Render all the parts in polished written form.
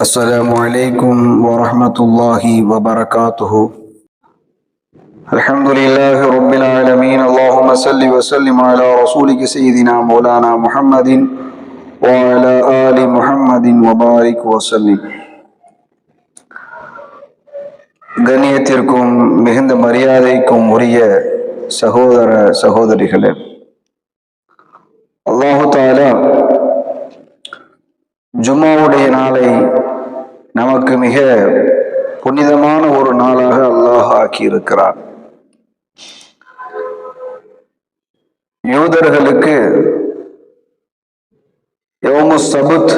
السلام عليكم ورحمة الله وبركاته. الحمد لله رب العالمين. اللهم صل وسلم على رسولك سيدنا مولانا محمد وعلى آل محمد وبارك وسلم. கண்ணியத்திற்கும் மிகுந்த மரியாதைக்கும் உரிய சகோதர சகோதரிகளே, அல்லாஹு தஆலா ஜும்மாவுடைய நாளை நமக்கு மிக புனிதமான ஒரு நாளாக அல்லாஹ் ஆக்கியிருக்கிறார். யூதர்களுக்கு யௌமுஸ் சபுத்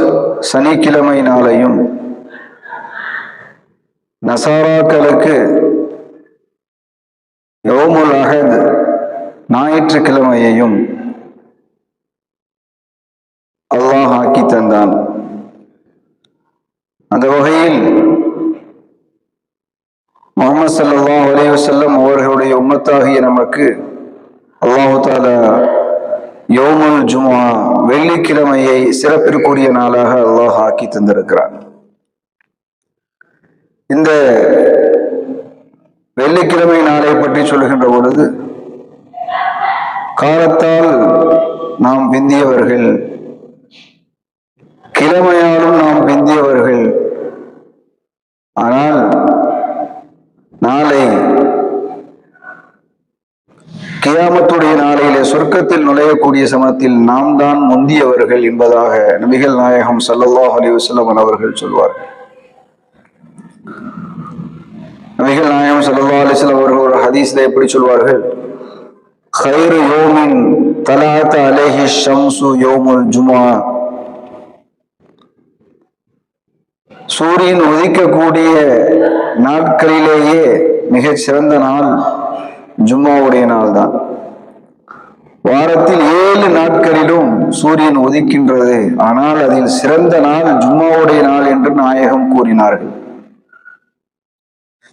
சனிக்கிழமை நாளையும், நசாராக்களுக்கு யௌமுல் அஹத் ஞாயிற்றுக்கிழமையையும் அல்லாஹ் ஆக்கி தந்தான். அந்த வகையில் முஹம்மது ஸல்லல்லாஹு அலைஹி வஸல்லம் அவர்களுடைய உம்மத்தாகிய நமக்கு அல்லாஹு தஆலா யௌமுல் ஜும்ஆ வெள்ளிக்கிழமையை சிறப்பிற்குரிய நாளாக அல்லாஹ் ஆக்கி தந்திருக்கிறார். இந்த வெள்ளிக்கிழமை நாளை பற்றி சொல்லுகின்ற பொழுது, காலத்தால் நாம் பிந்தியவர்கள், கிழமையாலும் நாம் பிந்தியவர்கள். ஆனால் நாளை கியாமத்துடைய நாளையிலே சொர்க்கத்தில் நுழையக்கூடிய சமயத்தில் நாம் தான் முந்தியவர்கள் என்பதாக நபிகள் நாயகம் ஸல்லல்லாஹு அலைஹி வஸல்லம் அவர்கள் சொல்வார்கள். நபிகள் நாயகம் ஸல்லல்லாஹு அலைஹி வஸல்லம் அவர்கள் ஒரு ஹதீஸ்ல எப்படி சொல்வார்கள்? ഖൈറു யௌமின் தலஅத் அலைஹி ஷம்ஸு யௌமுல் ஜும்ஆ. சூரியன் உதிக்கக்கூடிய நாட்களிலேயே மிகச் சிறந்த நாள் ஜும்மாவுடைய நாள் தான். வாரத்தில் 7 நாட்களிலும் சூரியன் உதிக்கின்றது, ஆனால் அதில் சிறந்த நாள் ஜும்மாவுடைய நாள் என்று நாயகம் கூறினார்கள்.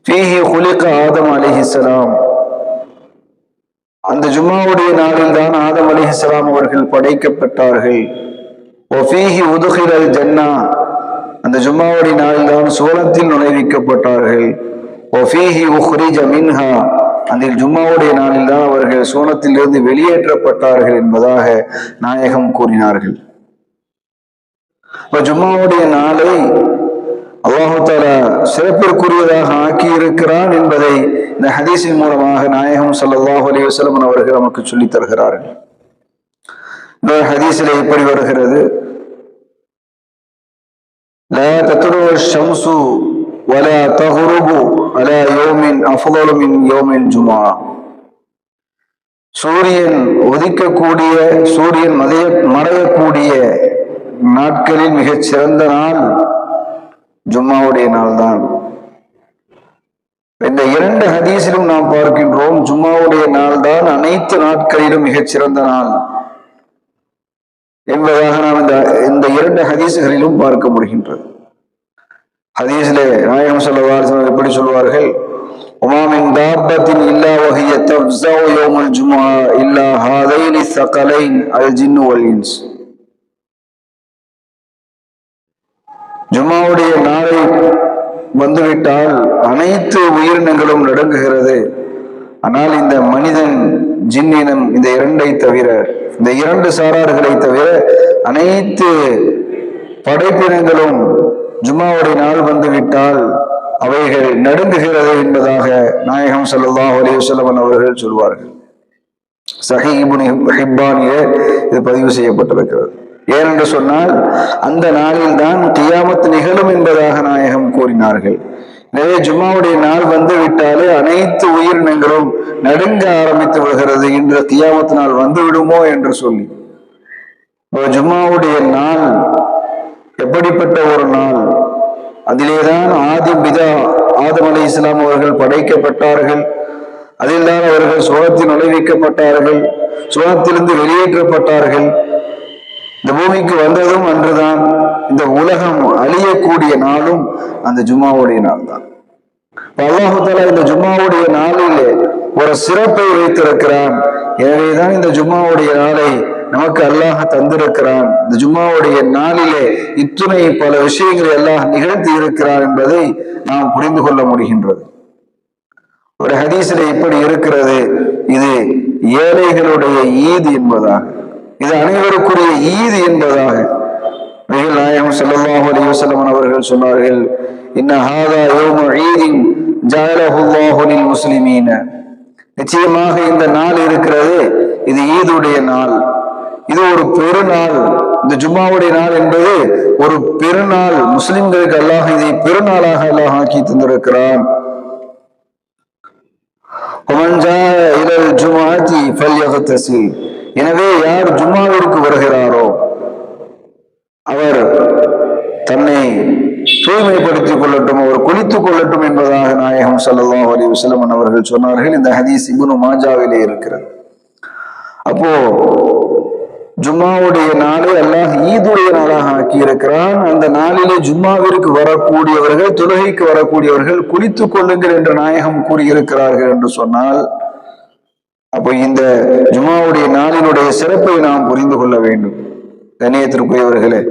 ஃபீஹி குலிக ஆதம் அலைஹிஸ்ஸலாம். அந்த ஜும்மாவுடைய நாளில் தான் ஆதம் அலைஹிஸ்ஸலாம் அவர்கள் படைக்கப்பட்டார்கள். வஃபீஹி உதுகிலல் ஜன்னா. அந்த ஜும்மாவுடைய நாளில் தான் சுவனத்தில் நுழைவிக்கப்பட்டார்கள். வஃபீஹி உஹ்ரிஜ மின்ஹா. அந்த ஜும்மாவுடைய நாளில் தான் அவர்கள் சுவனத்திலிருந்து வெளியேற்றப்பட்டார்கள் என்பதாக நாயகம் கூறினார்கள். ஜும்மாவுடைய நாளை அல்லாஹு தஆலா சிறப்பிற்குரியதாக ஆக்கி இருக்கிறான் என்பதை இந்த ஹதீஸின் மூலமாக நாயகம் ஸல்லல்லாஹு அலைஹி வஸல்லம் அவர்கள் நமக்கு சொல்லித் தருகிறார்கள். இந்த ஹதீஸிலே எப்படி வருகிறது? லா தத்லுஉ ஷம்ஸு வலா தஹ்ருபு அலா யௌமின் அஃதலு மின் யௌமில் ஜும்ஆ. சூரியன் உதிக்கக்கூடிய, சூரியன் மறையக்கூடிய நாட்களில் மிகச் சிறந்த நாள் ஜும்மாவுடைய நாள் தான். இந்த 2 ஹதீஸிலும் நாம் பார்க்கின்றோம், ஜும்மாவுடைய நாள் தான் அனைத்து நாட்களிலும் மிகச் சிறந்த நாள் என்பதாக நாம் இந்த 2 ஹதீஸ்களிலும் பார்க்க முடிகின்றது. ஹதீஸிலே நாயகம் ஸல்லல்லாஹு அலைஹி வஸல்லம் எப்படி சொல்வார்கள்? வமா மின் தாபத்தின் இல்லா வஹிய தஃஸவு யௌமுல் ஜும்ஆ இல்லா ஹாதைனி ஸகலைன் அல் ஜின்னு வல் இன்ஸ். ஜும்மாவுடைய நாளை வந்துவிட்டால் அனைத்து உயிரினங்களும் நடுங்குகிறது. ஆனால் இந்த மனிதன், ஜின்னினம், இந்த 2ஐ தவிர, இந்த 2 சாரார்களை தவிர அனைத்து படைப்பினங்களும் ஜும்மாவுடைய நாள் வந்துவிட்டால் அவைகள் நடுங்குகிறது என்பதாக நாயகம் ஸல்லல்லாஹு அலைஹி வஸல்லம் அவர்கள் சொல்வார்கள். ஸஹீஹ் இப்னு ஹிப்பானிலே இது பதிவு செய்யப்பட்டிருக்கிறது. ஏனென்று சொன்னால் அந்த நாளில் தான் கியாமத் நிகழும் என்பதாக நாயகம் கூறினார்கள். எனவே ஜும்மாவுடைய நாள் வந்து விட்டாலே அனைத்து உயிரினங்களும் நடுங்க ஆரம்பித்து விடுகிறது. இன்று கியாமத் நாள் வந்து விடுமோ என்று சொல்லி. ஜும்மாவுடைய நாள் எப்படிப்பட்ட ஒரு நாள்! அதிலேதான் ஆதம் அலைஹிஸ்ஸலாம் அவர்கள் படைக்கப்பட்டார்கள். அதில் தான் அவர்கள் சுவனத்தில் நுழைவிக்கப்பட்டார்கள், சுவனத்திலிருந்து வெளியேற்றப்பட்டார்கள். இந்த பூமிக்கு வந்ததும் அன்றுதான். இந்த உலகம் அழியக்கூடிய நாளும் அந்த ஜும்மாவுடைய நாள் தான். அல்லாஹு தஆலா இந்த ஜும்மாவுடைய நாளிலே ஒரு சிறப்பை வைத்திருக்கிறான். எனவேதான் இந்த ஜும்மாவுடைய நாளை நமக்கு அல்லாஹ் தந்திருக்கிறான். இந்த ஜும்மாவுடைய நாளிலே இத்துணை பல விஷயங்களை அல்லாஹ் நிகழ்த்தி இருக்கிறார் என்பதை நாம் புரிந்து கொள்ள முடிகின்றது. ஒரு ஹதீஸிலே இப்படி இருக்கிறது, இது ஏழைகளுடைய ஈத் என்பதாக, இது அனைவருக்குரிய ஈது என்பதாக நபிகள் நாயகம் ஸல்லல்லாஹு அலைஹி வஸல்லம் அவர்கள் சொன்னார்கள், இன்ன ஹாதா யௌமு ஈதின் ஜஅலஹு அல்லாஹு லில் முஸ்லிமீன. நிச்சயமாக இந்த நாள் இருக்கிறது, இது ஈதுடைய நாள், இது ஒரு பெருநாள். இந்த ஜும்மாவுடைய நாள் என்பது ஒரு பெருநாள். முஸ்லிம்களுக்கு அல்லாஹ் இதை பெருநாளாக அல்லாஹ் ஆக்கி தந்திருக்கிறான். எனவே யார் ஜும்மாவிற்கு வருகிறாரோ அவர் தன்னை தூய்மைப்படுத்திக் கொள்ளட்டும், அவர் குளித்துக் கொள்ளட்டும் என்பதாக நாயகம் ஸல்லல்லாஹு அலைஹி வஸல்லம் அவர்கள் சொன்னார்கள். இந்த ஹதீஸ் இப்னு மாஜாவிலே இருக்கிறது. அப்போ ஜும்மாவுடைய நாளை அல்லாஹ் ஈதுடைய நாளாக ஆக்கி இருக்கிறான். அந்த நாளிலே ஜும்மாவிற்கு வரக்கூடியவர்கள், தொழுகைக்கு வரக்கூடியவர்கள் குளித்துக் கொள்ளுங்கள் என்று நாயகம் கூறியிருக்கிறார்கள் என்று சொன்னால், அப்போ இந்த ஜும்மாவுடைய நாளினுடைய சிறப்பை நாம் புரிந்து கொள்ள வேண்டும். கண்ணியத்திற்குரியவர்களே,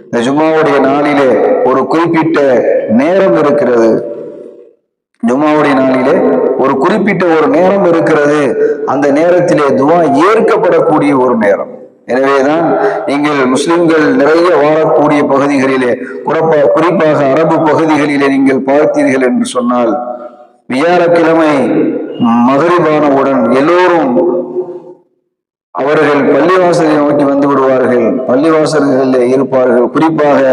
இந்த ஜும்மாவுடைய நாளிலே ஒரு குறிப்பிட்ட நேரம் இருக்கிறது. ஜும்மாவுடைய நாளிலே ஒரு குறிப்பிட்ட ஒரு நேரம் இருக்கிறது. அந்த நேரத்திலே துவா ஏற்கப்படக்கூடிய ஒரு நேரம். எனவேதான் நீங்கள் முஸ்லிம்கள் நிறைய வாழக்கூடிய பகுதிகளிலே, குறிப்பாக அரபு பகுதிகளிலே நீங்கள் பார்த்தீர்கள் என்று சொன்னால், வியாழக்கிழமை மகரிபானவுடன் எல்லோரும் அவர்கள் பள்ளிவாசலை நோக்கி வந்து விடுவார்கள், பள்ளிவாசல்களில் இருப்பார்கள். குறிப்பாக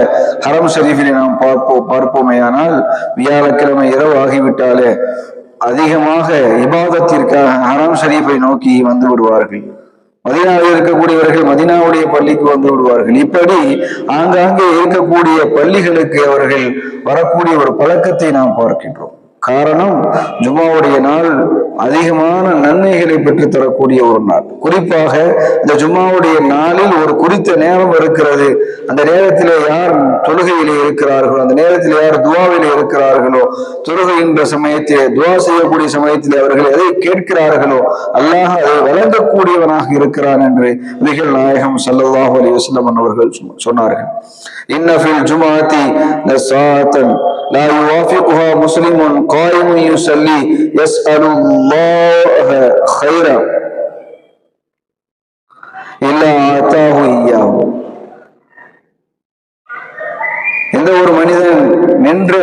ஹரம் ஷரீஃபிலே நாம் பார்ப்போமேயானால் வியாழக்கிழமை இரவு ஆகிவிட்டாலே அதிகமாக இபாதத்திற்காக ஹரம் ஷரீஃபை நோக்கி வந்து விடுவார்கள். மதீனாவில் இருக்கக்கூடியவர்கள் மதீனாவுடைய பள்ளிக்கு வந்து விடுவார்கள். இப்படி ஆங்காங்கே இருக்கக்கூடிய பள்ளிகளுக்கு அவர்கள் வரக்கூடிய ஒரு பழக்கத்தை நாம் பார்க்கின்றோம். காரணம், ஜும்மாவுடைய நாள் அதிகமான நன்மைகளை பெற்று தரக்கூடிய ஒரு நாள். குறிப்பாக இந்த ஜும்மாவுடைய நாளில் ஒரு குறித்த நேரம் இருக்கிறது. அந்த நேரத்திலே யார் தொழுகையிலே இருக்கிறார்களோ, அந்த நேரத்தில் யார் துவாவிலே இருக்கிறார்களோ, தொழுகைகின்ற சமயத்திலே துவா செய்யக்கூடிய சமயத்திலே அவர்கள் எதை கேட்கிறார்களோ அல்லாஹ் அதை வழங்கக்கூடியவனாக இருக்கிறான் என்று நபிகள் நாயகம் ஸல்லல்லாஹு அலைஹி வஸல்லம் அவர்கள் சொன்னார்கள். இன்ன ஃபில் ஜும்ஆத்தி லஸாஅத்தன் லா யுவாஃபிகுஹா முஸ்லிமுன் காயிமுன் யுஸல்லி யஸ்அலுல்லாஹ கைரா இல்லா ஆதாஹு இய்யாஹு. எந்த ஒரு மனிதன் நின்ற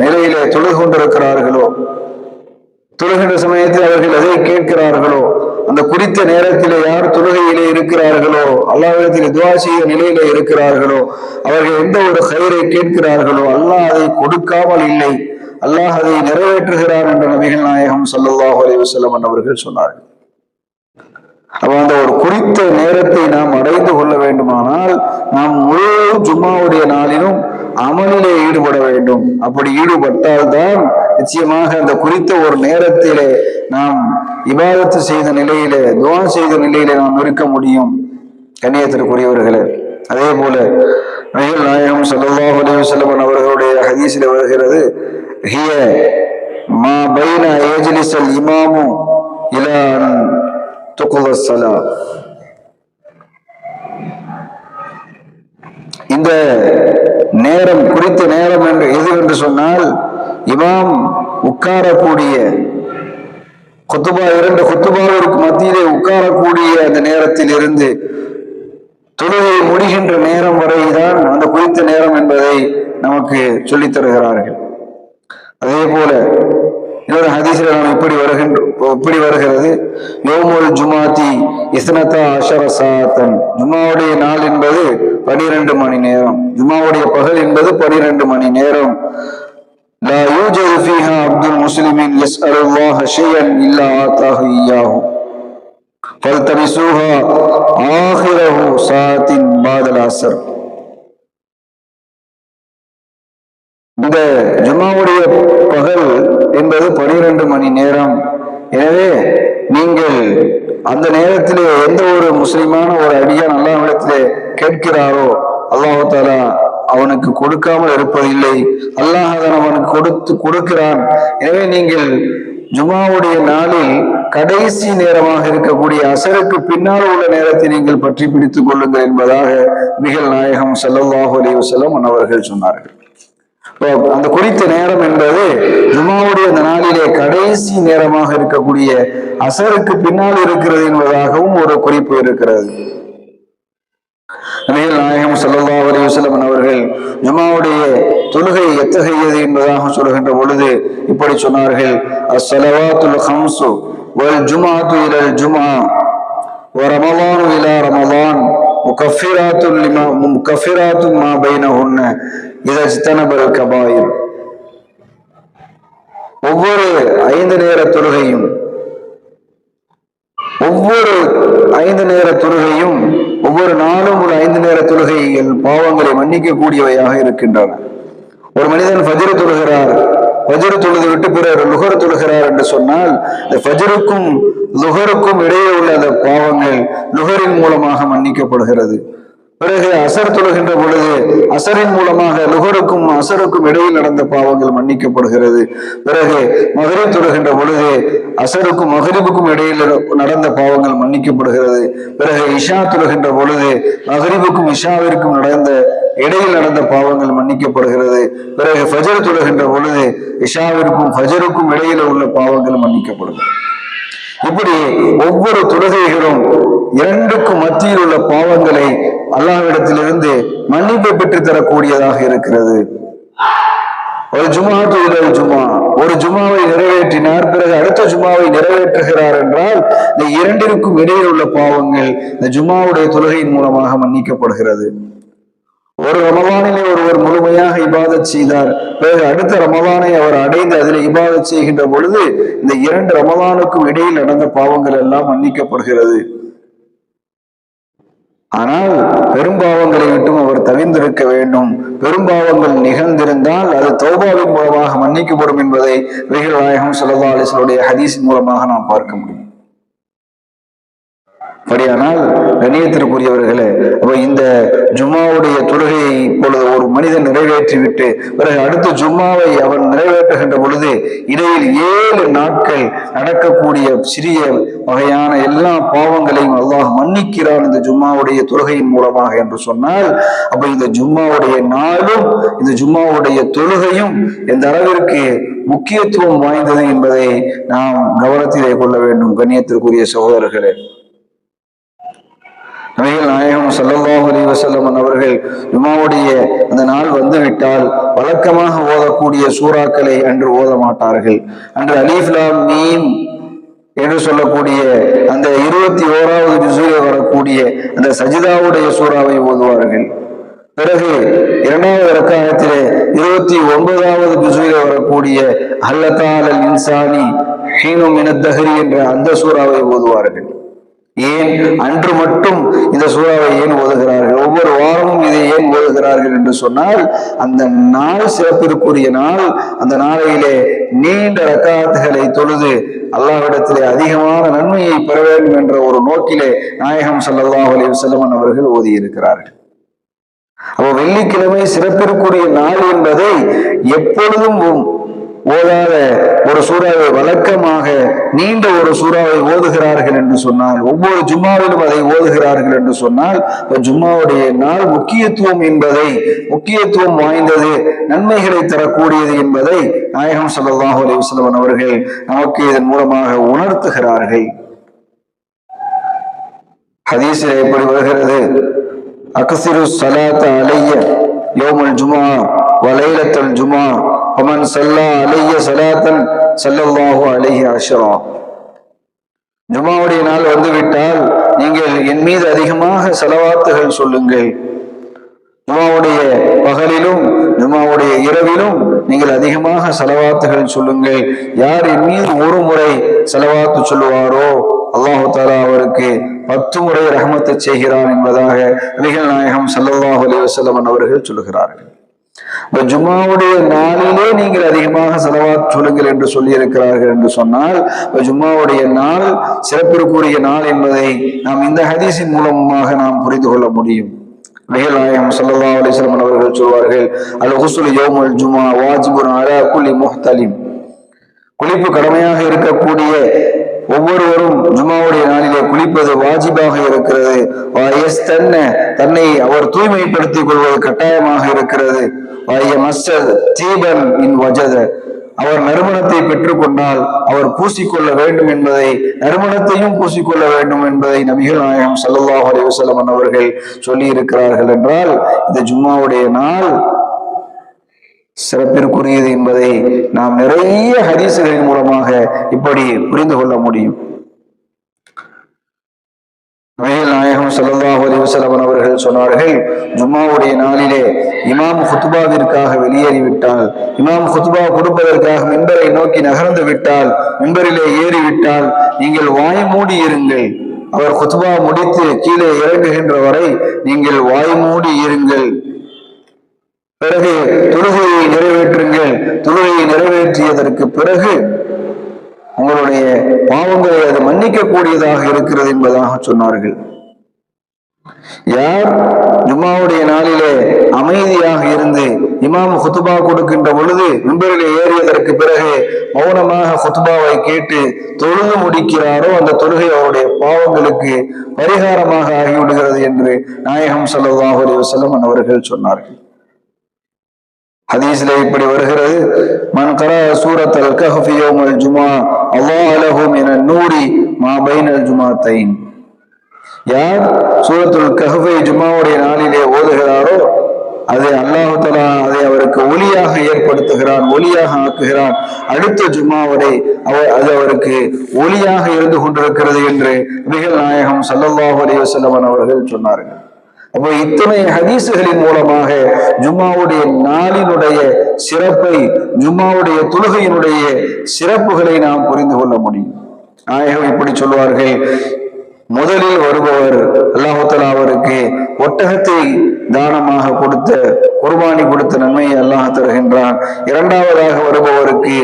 நிலையிலே தொழுது கொண்டிருக்கிறார்களோ, தொழுகின்ற சமயத்தில் அவர்கள் எதை கேட்கிறார்களோ, அந்த குறித்த நேரத்திலே யார் தொழுகையிலே இருக்கிறார்களோ, அல்லாஹ்விடத்தில் துஆ செய்ய நிலையிலே இருக்கிறார்களோ, அவர்கள் எந்த ஒரு கைரை கேட்கிறார்களோ அல்லாஹ் அதை கொடுக்காமல் இல்லை, அல்லாஹ் அதை நிறைவேற்றுகிறார் என்று நபிகள் நாயகம் ஸல்லல்லாஹு அலைஹி வஸல்லம் அவர்கள் சொன்னார்கள். அப்ப அந்த ஒரு குறித்த நேரத்தை நாம் அடைந்து கொள்ள வேண்டுமானால் நாம் முழு ஜும்மாவுடைய நாளிலும் அமலிலே ஈடுபட வேண்டும். அப்படி ஈடுபட்டால்தான் நிச்சயமாக அந்த குறித்த ஒரு நேரத்திலே நாம் இபாதத்து செய்த நிலையிலே, துஆ செய்த நிலையிலே நாம் இருக்க முடியும். கண்ணியத்திற்குரியவர்களே, அதே போல நபிகள் நாயகம் ஸல்லல்லாஹு அலைஹி வஸல்லம் அவர்களுடைய ஹதீஸிலே வருகிறது, ஹிய மா பைன யஜ்லிஸல் இமாமு இலா துக்ல ஸலா. இந்த நேரம், குறித்த நேரம் என்று எது என்று சொன்னால், இமாம் உட்காரக்கூடிய குத்துபா, 2 குத்துபாவிற்கு மத்தியிலே உட்காரக்கூடிய அந்த நேரத்தில் இருந்து தொழுகை முடிகின்ற நேரம் வரைதான் அந்த குறித்த நேரம் என்பதை நமக்கு சொல்லித் தருகிறார்கள். அதே போல இன்னொரு ஹதீஸில் நாம் இப்படி வருகிறது, யௌமுல் ஜுமாத்தி இஸ்னதா அஷர சாஅத்தன். ஜும்மாவுடைய நாள் என்பது 12 மணி நேரம், ஜும்மாவுடைய பகல் என்பது 12 மணி நேரம். லா யூஜது ஃபீஹா அப்துல் முஸ்லிமின் யஸ்அலுல்லாஹ ஷைஅன் இல்லா ஆதாஹு இய்யாஹு ஃபல்தமிஸூஹா ஆகிரஹு சாஅத்தின் பாதல் அஸ்ர். இந்த ஜும்மாவுடைய பகல் என்பது 12 மணி நேரம். எனவே நீங்கள் அந்த நேரத்திலே எந்த ஒரு முஸ்லிமான ஒரு அடியான் அல்லாஹ்விடத்திலே கேட்கிறாரோ அல்லாஹ் தஆலா அவனுக்கு கொடுக்காமல் இருப்பதில்லை, அல்லாஹ் அவனுக்கு கொடுக்கிறான். எனவே நீங்கள் ஜும்மாவுடைய நாளில் கடைசி நேரமாக இருக்கக்கூடிய அசருக்கு பின்னால் உள்ள நேரத்தை நீங்கள் பற்றி பிடித்துக் கொள்ளுங்கள் என்பதாக நபிகள் நாயகம் ஸல்லல்லாஹு அலைஹி வஸல்லம் அவர்கள் சொன்னார்கள். அந்த குறித்த நேரம் என்பது ஜுமாவுடைய அந்த நாளிலே கடைசி நேரமாக இருக்கக்கூடிய அசருக்கு பின்னால் இருக்கிறது என்பதாகவும் ஒரு குறிப்பு இருக்கிறது. நபிகள் நாயகம் ஸல்லல்லாஹு அலைஹி வஸல்லம் அவர்கள் ஜுமாவுடைய தொழுகை எத்தகையது என்பதாக சொல்கின்ற பொழுது இப்படி சொன்னார்கள்: அஸ்ஸலவாத்துல் ஹம்ஸு வல் ஜும்ஆத்து இலல் ஜும்ஆ வ ரமலானு இலா ரமலான் முகஃபிராத்துன் மா பைனஹுன்ன இதா இஜ்தனபல் கபாயிர். ஒவ்வொரு 5 நேர தொழுகையும் ஒவ்வொரு நாளும் ஒரு 5 நேர தொழுகைகள் பாவங்களை மன்னிக்க கூடியவையாக இருக்கின்றன. ஒரு மனிதன் ஃபஜ்ர் தொழுகிறார், ஃபஜ்ர் தொழுது விட்டு பிறகு லுஹர் தொழுகிறார் என்று சொன்னால் இந்த ஃபஜ்ருக்கும் லுஹருக்கும் இடையே உள்ள அந்த பாவங்கள் லுஹரின் மூலமாக மன்னிக்கப்படுகிறது. பிறகு அசர் தொழுகின்ற பொழுது அசரின் மூலமாக லுஹருக்கும் அசருக்கும் இடையில் நடந்த பாவங்கள் மன்னிக்கப்படுகிறது. பிறகு மகரிப் தொழுகின்ற பொழுது அசருக்கும் மகரிபுக்கும் இடையில் நடந்த பாவங்கள் மன்னிக்கப்படுகிறது. பிறகு இஷா தொழுகின்ற பொழுது மகரிபுக்கும் இஷாவிற்கும் இடையில் நடந்த பாவங்கள் மன்னிக்கப்படுகிறது. பிறகு ஃபஜர் தொழுகின்ற பொழுது இஷாவிற்கும் ஃபஜருக்கும் இடையில உள்ள பாவங்கள் மன்னிக்கப்படுகிறது. இப்படி ஒவ்வொரு தொழுகைகளும் இரண்டுக்கும் மத்தியில் உள்ள பாவங்களை அல்லாஹ்விடத்திலிருந்து மன்னிப்பை பெற்று தரக்கூடியதாக இருக்கிறது. ஒரு ஒரு ஜுமாவை நிறைவேற்றினார், பிறகு அடுத்த ஜுமாவை நிறைவேற்றுகிறார் என்றால் இந்த இரண்டிற்கும் இடையில் உள்ள பாவங்கள் இந்த ஜுமாவுடைய தொழுகையின் மூலமாக மன்னிக்கப்படுகிறது. ஒரு ரமலானிலே ஒருவர் முழுமையாக இபாதத் செய்தார், பிறகு அடுத்த ரமலானை அவர் அடைந்து அதில் இபாதத் செய்கின்ற பொழுது இந்த 2 ரமலானுக்கும் இடையில் நடந்த பாவங்கள் எல்லாம் மன்னிக்கப்படுகிறது. ஆனால் பெரும்பாவங்களை விட்டும் அவர் தவிர்ந்திருக்க வேண்டும். பெரும்பாவங்கள் நிகழ்ந்திருந்தால் அது தௌபாவின் மூலமாக மன்னிக்கப்படும் என்பதை நபிகள் நாயகம் ஸல்லல்லாஹு அலைஹி வஸல்லம் ஹதீஸின் மூலமாக நாம் பார்க்க முடியும். அப்படியானால் கண்ணியத்திற்குரியவர்களே, அப்ப இந்த ஜும்மாவுடைய தொழுகையை இப்பொழுது ஒரு மனிதன் நிறைவேற்றிவிட்டு பிறகு அடுத்த ஜும்மாவை அவன் நிறைவேற்றுகின்ற பொழுது இடையில் 7 நாட்கள் நடக்கக்கூடிய சிறிய வகையான எல்லா பாவங்களையும் அல்லாஹ் மன்னிக்கிறான் இந்த ஜும்மாவுடைய தொழுகையின் மூலமாக என்று சொன்னால், அப்ப இந்த ஜும்மாவுடைய நாளும் இந்த ஜும்மாவுடைய தொழுகையும் எந்த அளவிற்கு முக்கியத்துவம் வாய்ந்தது என்பதை நாம் கவனத்திலே கொள்ள வேண்டும். கண்ணியத்திற்குரிய சகோதரர்களே, நபிகள் நாயகம் ஸல்லல்லாஹு அலைஹி வஸல்லம் அவர்கள் ஜும்மாவுடைய அந்த நாள் வந்துவிட்டால் வழக்கமாக ஓதக்கூடிய சூறாக்களை அன்று ஓத மாட்டார்கள். அன்று அலீஃப் லாம் மீம் என்று சொல்லக்கூடிய அந்த 21வது ஜுஸிலே வரக்கூடிய அந்த சஜிதாவுடைய சூறாவை ஓதுவார்கள். பிறகு 2வது ரக்காயத்திலே 29வது ஜுஸிலே வரக்கூடிய ஹல்லதாலல் இன்சானி ஹீனு மினத் தஹ்ரி என்ற அந்த சூறாவை ஓதுவார்கள். ஏன் அன்று மட்டும் இந்த சூறாவை ஏன் ஓதுகிறார்கள், ஒவ்வொரு வாரமும் இதை ஏன் ஓதுகிறார்கள் என்று சொன்னால், அந்த நாள் சிறப்பிற்குரிய நாள். அந்த நாளையிலே நீண்ட ரக்காத்துகளை தொழுது அல்லாஹ்விடத்திலே அதிகமான நன்மையை பெற வேண்டும் என்ற ஒரு நோக்கிலே நாயகம் ஸல்லல்லாஹு அலைஹி வஸல்லம் அவர்கள் ஓதி இருக்கிறார்கள். அப்போ வெள்ளிக்கிழமை சிறப்பிற்குரிய நாள் என்பதை எப்பொழுதும் ஓதாத ஒரு சூறாவை வழக்கமாக நீண்ட ஒரு சூறாவை ஓதுகிறார்கள் என்று சொன்னால், ஒவ்வொரு ஜும்மாவிலும் அதை ஓதுகிறார்கள் என்று சொன்னால், ஜும்மாவுடைய நாள் முக்கியத்துவம் வாய்ந்தது, நன்மைகளை தரக்கூடியது என்பதை நாயகம் ஸல்லல்லாஹு அலைஹி வஸல்லம் அவர்கள் நமக்கு இதன் மூலமாக உணர்த்துகிறார்கள். ஹதீஸில் எப்படி வருகிறது: அக்ஸிரு ஸலாத அலைய யௌமல் ஜும்ஆ வ லைலத்துல் ஜும்ஆ ومن صلى علي صلاة صلى الله عليه عشرا. ஜும்மாவுடைய நாள் வந்துவிட்டால் நீங்கள் என் மீது அதிகமாக ஸலவாத்துகள் சொல்லுங்கள். ஜும்மாவுடைய பகலிலும் ஜும்மாவுடைய இரவிலும் நீங்கள் அதிகமாக ஸலவாத்துகள் சொல்லுங்கள். யார் என் மீது ஒரு முறை ஸலவாத்து சொல்லுவாரோ அல்லாஹு தஆலா அவருக்கு 10 முறை ரஹ்மத்தை செய்கிறான் என்பதாக நபிகள் நாயகம் ஸல்லல்லாஹு அலைஹி வஸல்லம் அவர்கள் சொல்லுகிறார்கள். ஜும்மாவுடைய நாளிலே நீங்கள் அதிகமாக ஸலவாத் சொல்லுங்கள் என்று சொல்லி இருக்கிறார்கள் என்று சொன்னால், ஜும்மாவுடைய நாள் சிறப்பிற்குரிய நாள் என்பதை நாம் இந்த ஹதீஸின் மூலமாக நாம் புரிந்து கொள்ள முடியும். நபிகள் நாயகம் ஸல்லல்லாஹு அலைஹி வஸல்லம் அவர்கள் சொல்வார்கள்: அல் குஸ்லு யௌமுல் ஜும்ஆ வாஜிபுன் அலா குல்லி முஹ்தலிம். குளிப்பு கடமையாக இருக்கக்கூடிய ஒவ்வொருவரும் ஜும்மாவுடைய நாளிலே குளிப்பது வாஜிபாக இருக்கிறது. தன்னை அவர் தூய்மைப்படுத்திக் கொள்வது கட்டாயமாக இருக்கிறது. அவர் நறுமணத்தை பெற்றுக் கொண்டால் அவர் பூசிக்கொள்ள வேண்டும் என்பதை, நறுமணத்தையும் பூசிக்கொள்ள வேண்டும் என்பதை நபிகள் நாயகம் ஸல்லல்லாஹு அலைஹி வஸல்லம் அவர்கள் சொல்லி இருக்கிறார்கள் என்றால் இந்த ஜும்மாவுடைய நாள் சிறப்பிற்குரியது என்பதை நாம் நிறைய ஹதீஸ்களின் மூலமாக இப்படி புரிந்து கொள்ள முடியும். நபிகள் நாயகம் ஸல்லல்லாஹு அலைஹி வஸல்லம் அவர்கள் சொன்னார்கள், ஜும்மாவுடைய நாளிலே இமாம் குத்பாவிற்காக வெளியேறிவிட்டால், இமாம் குத்பா கொடுப்பதற்காக மிம்பரை நோக்கி நகர்ந்து விட்டால், மிம்பரிலே ஏறிவிட்டால் நீங்கள் வாய் மூடி இருங்கள். அவர் குத்பா முடித்து கீழே இறங்குகின்ற வரை நீங்கள் வாய் மூடி இருங்கள். பிறகு தொழுகையை நிறைவேற்றுங்கள். தொழுகையை நிறைவேற்றியதற்கு பிறகு உங்களுடைய பாவங்களை அது மன்னிக்க கூடியதாக இருக்கிறது என்பதாக சொன்னார்கள். யார் ஜும்மாவுடைய நாளிலே அமைதியாக இருந்து இமாம் குத்பா கொடுக்கின்ற பொழுது மிம்பரிலே ஏறியதற்கு பிறகு மௌனமாக குத்பாவை கேட்டு தொழுது முடிக்கிறாரோ அந்த தொழுகை அவருடைய பாவங்களுக்கு பரிகாரமாக ஆகிவிடுகிறது என்று நாயகம் ஸல்லல்லாஹு அலைஹி வஸல்லம் அவர்கள் சொன்னார்கள். ஹதீஸ்ல இப்படி வருகிறது, மன் கரா சூரத்தல் கஹ்ஃபி யௌமல் ஜும்ஆ அல்லாஹ் லஹு மினன் நூரி மா பைனல் ஜும்ஆத்தைன். யார் சூரத்துல் கஹ்ஃபை ஜும்மாவுடைய நாளிலே ஓதுகிறாரோ அது அல்லாஹ் தஆலா அதை அவருக்கு ஒளியாக ஏற்படுத்துகிறான், ஒளியாக ஆக்குகிறான். அடுத்த ஜும்மாவரை அது அவருக்கு ஒளியாக இருந்து கொண்டிருக்கிறது என்று நபிகள் நாயகம் ஸல்லல்லாஹு அலைஹி வஸல்லம் அவர்கள் சொன்னார்கள். அப்போ இத்தனை ஹதீசுகளின் மூலமாக ஜும்மாவுடைய நாளினுடைய சிறப்பை, ஜும்மாவுடைய தொழுகையினுடைய சிறப்புகளை நாம் புரிந்து கொள்ள முடியும். நாயகம் இப்படி சொல்வார்கள், முதலில் வருபவர் அல்லாஹ் தஆலா அவருக்கு ஒட்டகத்தை தானமாக கொடுத்த, குர்பானி கொடுத்த நன்மையை அல்லாஹ் தருகின்றான். இரண்டாவதாக வருபவருக்கு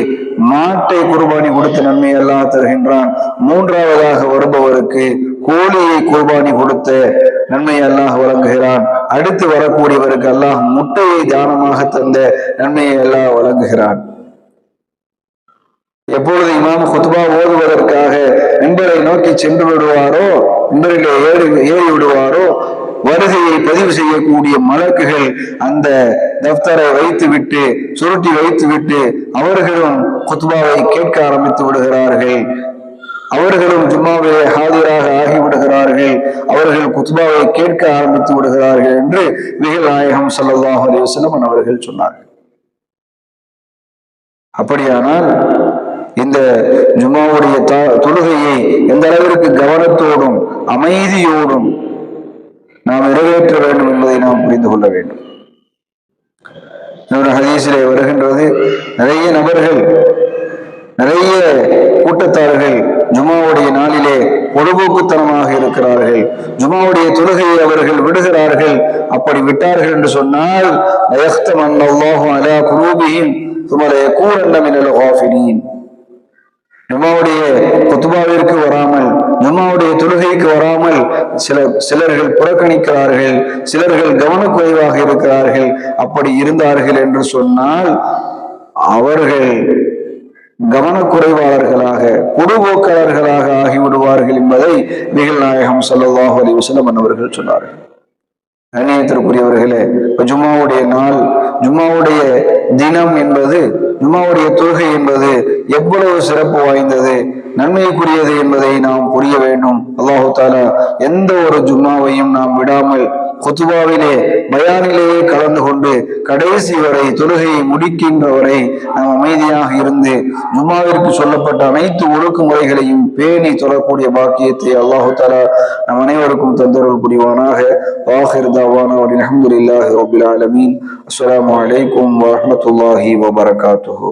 மாட்டை குர்பானி கொடுத்த நன்மையை அல்லாஹ் தருகின்றான். மூன்றாவதாக வருபவருக்கு கோழியை குர்பானி கொடுத்த நன்மையை அல்லாஹ் வழங்குகிறான். அடுத்து வரக்கூடியவருக்கு அல்லாஹ் முட்டையை தானமாக தந்த நன்மையை அல்லாஹ் வழங்குகிறான். எப்பொழுது இமாம் குத்பா ஓதுவதற்காக மிம்பரை நோக்கி சென்று விடுவாரோ, மிம்பரிலே ஏறி விடுவாரோ, வருகையை பதிவு செய்யக்கூடிய மலக்குகள் அந்த தப்தரை வைத்துவிட்டு, சுருட்டி வைத்துவிட்டு அவர்களும் குத்பாவை கேட்க ஆரம்பித்து விடுகிறார்கள். அவர்களும் ஜும்மாவிலே ஹாதிராக ஆகிவிடுகிறார்கள். அவர்கள் குத்பாவை கேட்க ஆரம்பித்து விடுகிறார்கள் என்று நபிகள் நாயகம் ஸல்லல்லாஹு அலைஹி வஸல்லம் அவர்கள் சொன்னார்கள். அப்படியானால் இந்த ஜும்மாவுடைய தொழுகையை எந்த அளவிற்கு கவனத்தோடும் அமைதியோடும் நாம் நிறைவேற்ற வேண்டும் என்பதை நாம் புரிந்து கொள்ள வேண்டும். இன்னொரு ஹதீஸிலே வருகின்றது, நிறைய நபர்கள், நிறைய கூட்டத்தார்கள் ஜும்மாவுடைய நாளிலே பொழுதுபோக்குத்தனமாக இருக்கிறார்கள். ஜும்மாவுடைய தொழுகையை அவர்கள் விடுகிறார்கள். அப்படி விட்டார்கள் என்று சொன்னால் லயஹ்தமன்னல்லாஹு அலா குலூபிஹிம் சும்ம லயகூனன்ன மினல் காஃபிலீன். ஜும்மாவுடைய குத்பாவிற்கு வராமல், ஜும்மாவுடைய தொழுகைக்கு வராமல் சிலர்கள் புறக்கணிக்கிறார்கள், சிலர்கள் கவனக்குறைவாக இருக்கிறார்கள். அப்படி இருந்தார்கள் என்று சொன்னால் அவர்கள் கவனக்குறைவாளர்களாக, பொடுபோக்காளர்களாக ஆகிவிடுவார்கள் என்பதை நபிகள் நாயகம் ஸல்லல்லாஹு அலைஹி வஸல்லம் அவர்கள் சொன்னார்கள். கண்ணியத்திற்குரியவர்களே, ஜும்மாவுடைய நாள், ஜும்மாவுடைய தினம் என்பது, ஜும்மாவுடைய தொழுகை என்பது எவ்வளவு சிறப்பு வாய்ந்தது, நன்மைக்குரியது என்பதை நாம் புரிய வேண்டும். அல்லாஹு தஆலா எந்த ஒரு ஜும்மாவையும் நாம் விடாமல் குத்பாவிலே பயானிலேயே கலந்து கொண்டு கடைசி வரை தொழுகையை முடிக்கின்ற வரை நாம் அமைதியாக இருந்து ஜும்மாவிற்கு சொல்லப்பட்ட அனைத்து ஒழுங்குமுறைகளையும் பேணி தொழக்கூடிய பாக்கியத்தை அல்லாஹு தஆலா நம் அனைவருக்கும் தந்தருள் புரிவானாக. ஆகிர் தஅவானா அல்ஹம்துலில்லாஹி ரப்பில் ஆலமீன். அஸ்ஸலாமு அலைக்கும் வரஹ்மத்துல்லாஹி வபரகாத்துஹு.